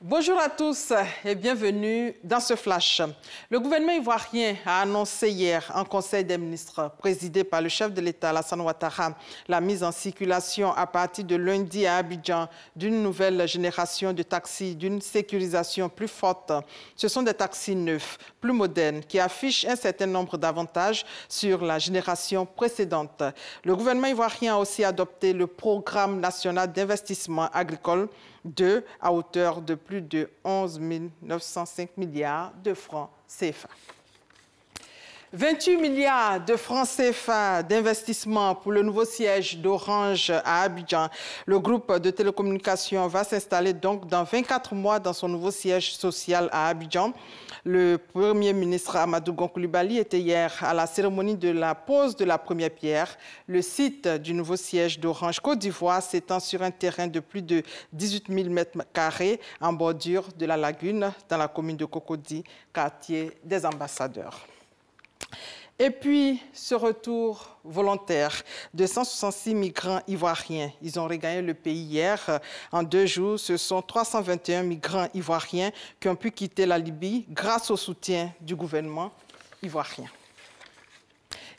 Bonjour à tous et bienvenue dans ce flash. Le gouvernement ivoirien a annoncé hier en Conseil des ministres, présidé par le chef de l'État, Alassane Ouattara, la mise en circulation à partir de lundi à Abidjan d'une nouvelle génération de taxis d'une sécurisation plus forte. Ce sont des taxis neufs, plus modernes, qui affichent un certain nombre d'avantages sur la génération précédente. Le gouvernement ivoirien a aussi adopté le programme national d'investissement agricole à hauteur de plus de 11 905 milliards de francs CFA. 28 milliards de francs CFA d'investissement pour le nouveau siège d'Orange à Abidjan. Le groupe de télécommunications va s'installer donc dans 24 mois dans son nouveau siège social à Abidjan. Le Premier ministre Amadou Gon Coulibaly était hier à la cérémonie de la pose de la première pierre. Le site du nouveau siège d'Orange Côte d'Ivoire s'étend sur un terrain de plus de 18 000 mètres carrés en bordure de la lagune dans la commune de Cocody, quartier des Ambassadeurs. Et puis, ce retour volontaire de 166 migrants ivoiriens. Ils ont regagné le pays hier. En 2 jours, ce sont 321 migrants ivoiriens qui ont pu quitter la Libye grâce au soutien du gouvernement ivoirien.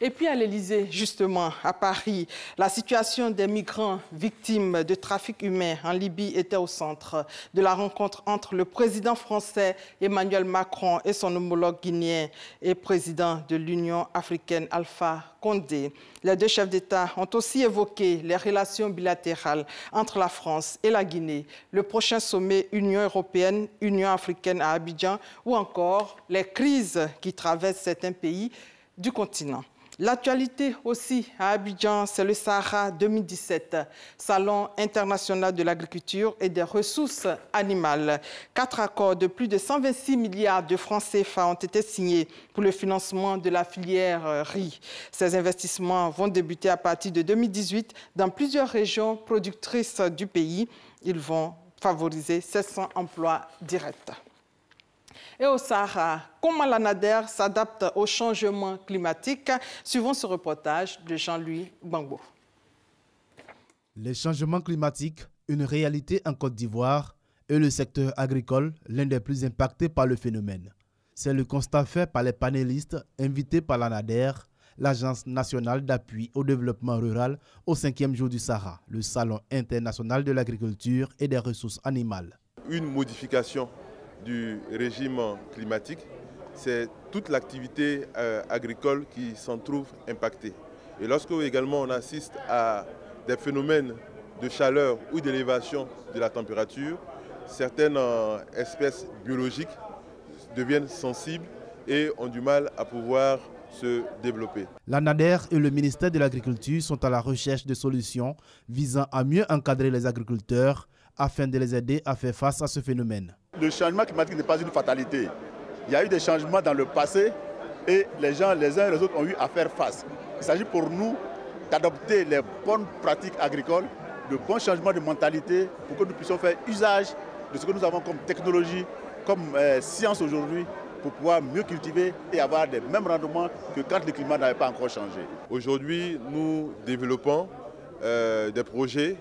Et puis à l'Élysée, justement, à Paris, la situation des migrants victimes de trafic humain en Libye était au centre de la rencontre entre le président français Emmanuel Macron et son homologue guinéen et président de l'Union africaine Alpha Condé. Les 2 chefs d'État ont aussi évoqué les relations bilatérales entre la France et la Guinée, le prochain sommet Union européenne-Union africaine à Abidjan ou encore les crises qui traversent certains pays du continent. L'actualité aussi à Abidjan, c'est le Sahara 2017, Salon international de l'agriculture et des ressources animales. 4 accords de plus de 126 milliards de francs CFA ont été signés pour le financement de la filière riz. Ces investissements vont débuter à partir de 2018 dans plusieurs régions productrices du pays. Ils vont favoriser 700 emplois directs. Et au Sahara, comment la NADER s'adapte au changement climatique? Suivons ce reportage de Jean-Louis Gbangbo. Les changements climatiques, une réalité en Côte d'Ivoire, et le secteur agricole, l'un des plus impactés par le phénomène. C'est le constat fait par les panélistes invités par la NADER, l'Agence nationale d'appui au développement rural, au 5e jour du Sahara, le Salon international de l'agriculture et des ressources animales. Une modification du régime climatique, c'est toute l'activité agricole qui s'en trouve impactée. Et lorsque également on assiste à des phénomènes de chaleur ou d'élévation de la température, certaines espèces biologiques deviennent sensibles et ont du mal à pouvoir se développer. La NADER et le ministère de l'Agriculture sont à la recherche de solutions visant à mieux encadrer les agriculteurs afin de les aider à faire face à ce phénomène. Le changement climatique n'est pas une fatalité. Il y a eu des changements dans le passé et les gens, les uns et les autres, ont eu à faire face. Il s'agit pour nous d'adopter les bonnes pratiques agricoles, de bons changements de mentalité pour que nous puissions faire usage de ce que nous avons comme technologie, comme science aujourd'hui, pour pouvoir mieux cultiver et avoir les mêmes rendements que quand le climat n'avait pas encore changé. Aujourd'hui, nous développons des projets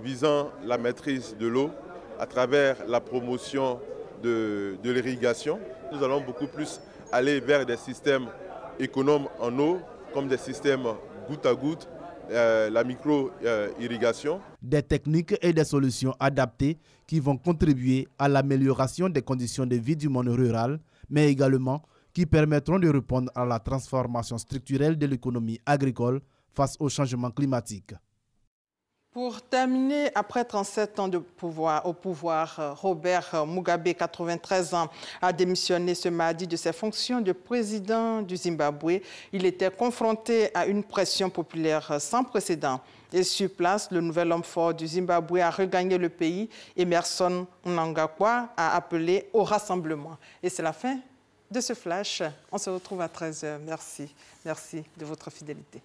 visant la maîtrise de l'eau à travers la promotion de l'irrigation. Nous allons beaucoup plus aller vers des systèmes économes en eau, comme des systèmes goutte à goutte, la micro-irrigation. Des techniques et des solutions adaptées qui vont contribuer à l'amélioration des conditions de vie du monde rural, mais également qui permettront de répondre à la transformation structurelle de l'économie agricole face au changement climatique. Pour terminer, après 37 ans au pouvoir, Robert Mugabe, 93 ans, a démissionné ce mardi de ses fonctions de président du Zimbabwe. Il était confronté à une pression populaire sans précédent. Et sur place, le nouvel homme fort du Zimbabwe a regagné le pays. Emerson Mnangagwa a appelé au rassemblement. Et c'est la fin de ce flash. On se retrouve à 13h. Merci. Merci de votre fidélité.